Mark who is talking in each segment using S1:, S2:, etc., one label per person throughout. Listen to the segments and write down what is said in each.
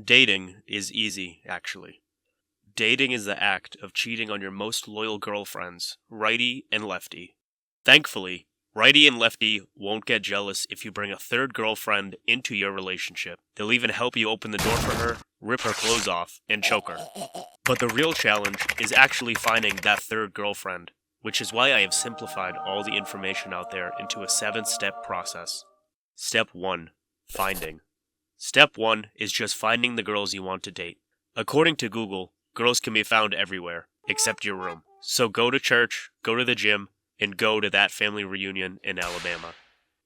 S1: Dating is easy, actually. Dating is the act of cheating on your most loyal girlfriends, righty and lefty. Thankfully, righty and lefty won't get jealous if you bring a third girlfriend into your relationship. They'll even help you open the door for her, rip her clothes off, and choke her. But the real challenge is actually finding that third girlfriend, which is why I have simplified all the information out there into a 7-step process. Step 1. Finding. Step 1 is just finding the girls you want to date. According to Google, girls can be found everywhere, except your room. So go to church, go to the gym, and go to that family reunion in Alabama.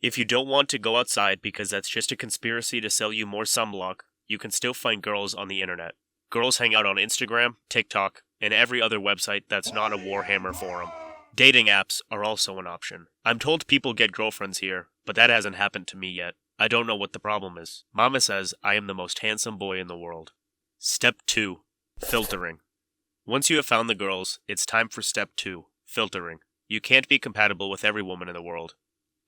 S1: If you don't want to go outside because that's just a conspiracy to sell you more sunblock, you can still find girls on the internet. Girls hang out on Instagram, TikTok, and every other website that's not a Warhammer forum. Dating apps are also an option. I'm told people get girlfriends here, but that hasn't happened to me yet. I don't know what the problem is. Mama says I am the most handsome boy in the world. Step 2. Filtering. Once you have found the girls, it's time for step 2. Filtering. You can't be compatible with every woman in the world.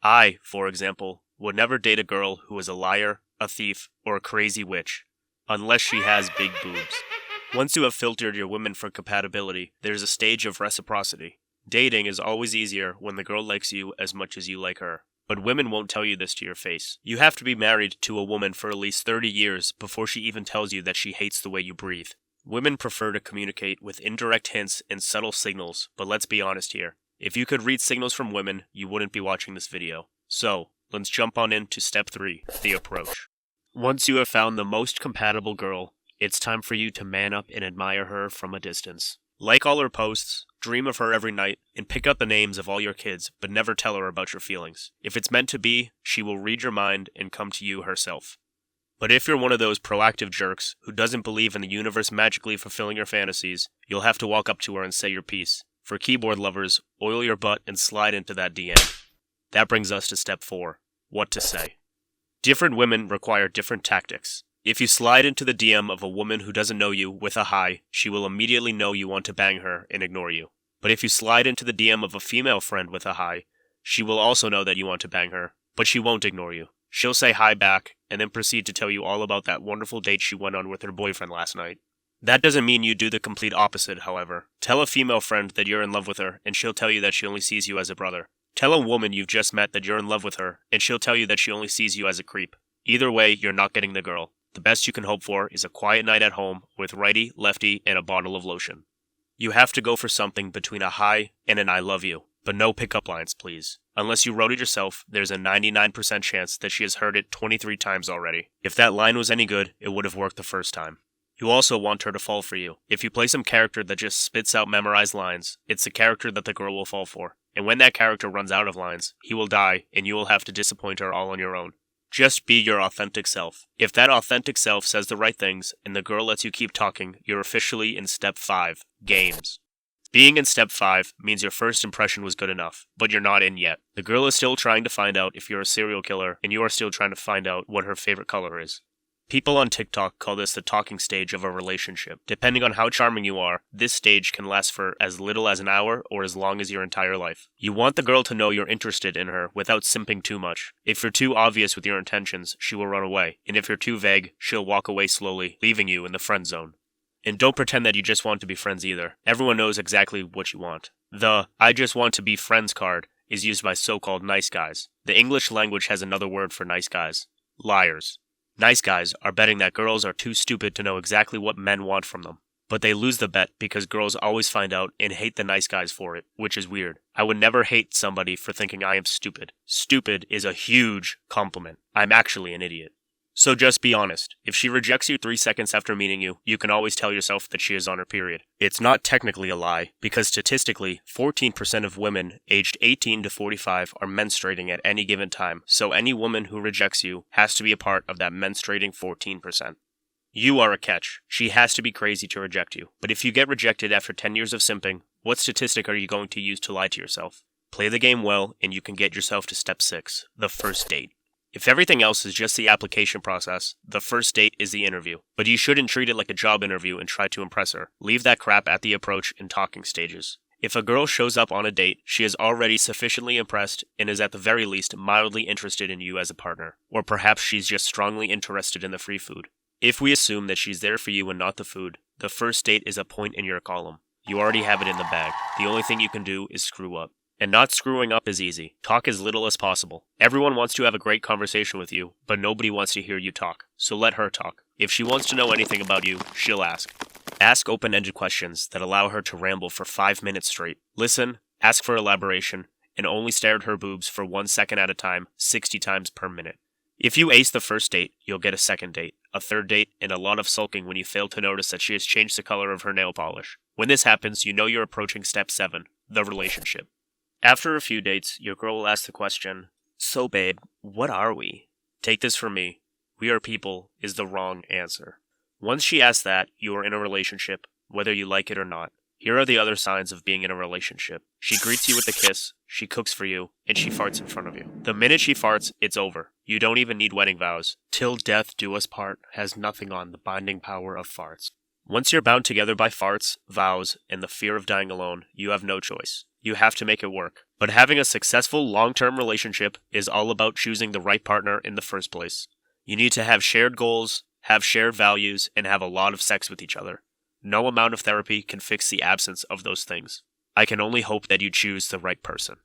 S1: I, for example, would never date a girl who is a liar, a thief, or a crazy witch, unless she has big boobs. Once you have filtered your women for compatibility, there's a stage of reciprocity. Dating is always easier when the girl likes you as much as you like her. But women won't tell you this to your face. You have to be married to a woman for at least 30 years before she even tells you that she hates the way you breathe. Women prefer to communicate with indirect hints and subtle signals, but let's be honest here. If you could read signals from women, you wouldn't be watching this video. So, let's jump on into step 3, the approach. Once you have found the most compatible girl, it's time for you to man up and admire her from a distance. Like all her posts, dream of her every night, and pick up the names of all your kids, but never tell her about your feelings. If it's meant to be, she will read your mind and come to you herself. But if you're one of those proactive jerks who doesn't believe in the universe magically fulfilling your fantasies, you'll have to walk up to her and say your piece. For keyboard lovers, oil your butt and slide into that DM. That brings us to step 4, what to say. Different women require different tactics. If you slide into the DM of a woman who doesn't know you with a hi, she will immediately know you want to bang her and ignore you. But if you slide into the DM of a female friend with a hi, she will also know that you want to bang her, but she won't ignore you. She'll say hi back, and then proceed to tell you all about that wonderful date she went on with her boyfriend last night. That doesn't mean you do the complete opposite, however. Tell a female friend that you're in love with her, and she'll tell you that she only sees you as a brother. Tell a woman you've just met that you're in love with her, and she'll tell you that she only sees you as a creep. Either way, you're not getting the girl. The best you can hope for is a quiet night at home with righty, lefty, and a bottle of lotion. You have to go for something between a hi and an I love you, but no pickup lines, please. Unless you wrote it yourself, there's a 99% chance that she has heard it 23 times already. If that line was any good, it would have worked the first time. You also want her to fall for you. If you play some character that just spits out memorized lines, it's the character that the girl will fall for. And when that character runs out of lines, he will die, and you will have to disappoint her all on your own. Just be your authentic self. If that authentic self says the right things, and the girl lets you keep talking, you're officially in step 5, games. Being in step 5 means your first impression was good enough, but you're not in yet. The girl is still trying to find out if you're a serial killer, and you are still trying to find out what her favorite color is. People on TikTok call this the talking stage of a relationship. Depending on how charming you are, this stage can last for as little as an hour or as long as your entire life. You want the girl to know you're interested in her without simping too much. If you're too obvious with your intentions, she will run away, and if you're too vague, she'll walk away slowly, leaving you in the friend zone. And don't pretend that you just want to be friends either. Everyone knows exactly what you want. The "I just want to be friends" card is used by so-called nice guys. The English language has another word for nice guys: liars. Nice guys are betting that girls are too stupid to know exactly what men want from them. But they lose the bet because girls always find out and hate the nice guys for it, which is weird. I would never hate somebody for thinking I am stupid. Stupid is a huge compliment. I'm actually an idiot. So just be honest. If she rejects you 3 seconds after meeting you, you can always tell yourself that she is on her period. It's not technically a lie, because statistically, 14% of women aged 18 to 45 are menstruating at any given time, so any woman who rejects you has to be a part of that menstruating 14%. You are a catch. She has to be crazy to reject you. But if you get rejected after 10 years of simping, what statistic are you going to use to lie to yourself? Play the game well, and you can get yourself to step 6, the first date. If everything else is just the application process, the first date is the interview. But you shouldn't treat it like a job interview and try to impress her. Leave that crap at the approach and talking stages. If a girl shows up on a date, she is already sufficiently impressed and is at the very least mildly interested in you as a partner. Or perhaps she's just strongly interested in the free food. If we assume that she's there for you and not the food, the first date is a point in your column. You already have it in the bag. The only thing you can do is screw up. And not screwing up is easy. Talk as little as possible. Everyone wants to have a great conversation with you, but nobody wants to hear you talk. So let her talk. If she wants to know anything about you, she'll ask. Ask open-ended questions that allow her to ramble for 5 minutes straight. Listen, ask for elaboration, and only stare at her boobs for 1 second at a time, 60 times per minute. If you ace the first date, you'll get a second date, a third date, and a lot of sulking when you fail to notice that she has changed the color of her nail polish. When this happens, you know you're approaching step 7, the relationship. After a few dates, your girl will ask the question, "So babe, what are we?" Take this from me. "We are people" is the wrong answer. Once she asks that, you are in a relationship, whether you like it or not. Here are the other signs of being in a relationship. She greets you with a kiss, she cooks for you, and she farts in front of you. The minute she farts, it's over. You don't even need wedding vows. "Till death do us part" has nothing on the binding power of farts. Once you're bound together by farts, vows, and the fear of dying alone, you have no choice. You have to make it work. But having a successful long-term relationship is all about choosing the right partner in the first place. You need to have shared goals, have shared values, and have a lot of sex with each other. No amount of therapy can fix the absence of those things. I can only hope that you choose the right person.